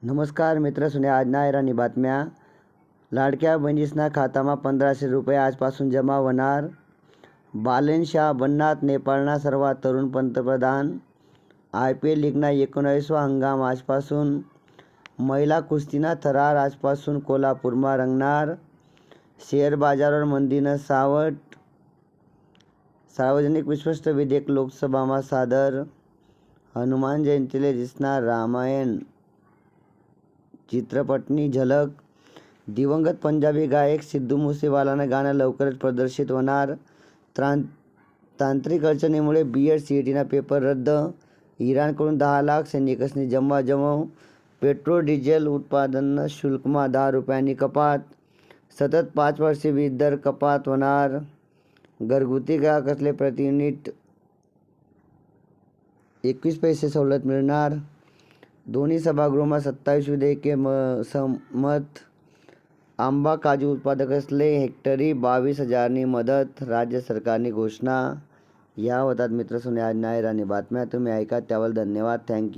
नमस्कार मित्र, सुने आज नायरानी बातम्या. लाडक्या बहिणीसना खातामा 1500 रुपये आजपासून जमा होणार. बालेन शाह बनणार नेपाळना सर्वात तरुण पंतप्रधान. IPL लीगना 19वा हंगाम आजपासून. महिला कुस्तीना थरार आजपासून कोल्हापूरमा रंगणार. शेअर बाजारावर मंदीनं सावट. सार्वजनिक विश्वास विधेयक लोकसभामा सादर. हनुमान जयंतीले दिसणार रामायण चित्रपटनी झलक. दिवंगत पंजाबी गायक सिद्धू मुसेवालानं गाणं लवकरच प्रदर्शित होणार. तांत्रिक अडचणीमुळे BEd CETना पेपर रद्द. इराणकडून 10 लाख सैनिकसनी जमवाजमव. पेट्रोल डिझेल उत्पादन शुल्कमा 10 रुपयांनी कपात. सतत 5 वर्षे वीज दर कपात होणार. घरगुती ग्राहकासले प्रति युनिट 21 पैसे सवलत मिळणार. दोन्ही सभागृहाમાં 27 विधेयके संमत. आंबा काजू उत्पादकसले हेक्टरी 22,000नी मदत. राज्य सरकारनी घोषणा. या होतात मित्र सुने आज नायरानी बातम्या. तुम्ही ऐका त्यावर धन्यवाद. थँक्यू.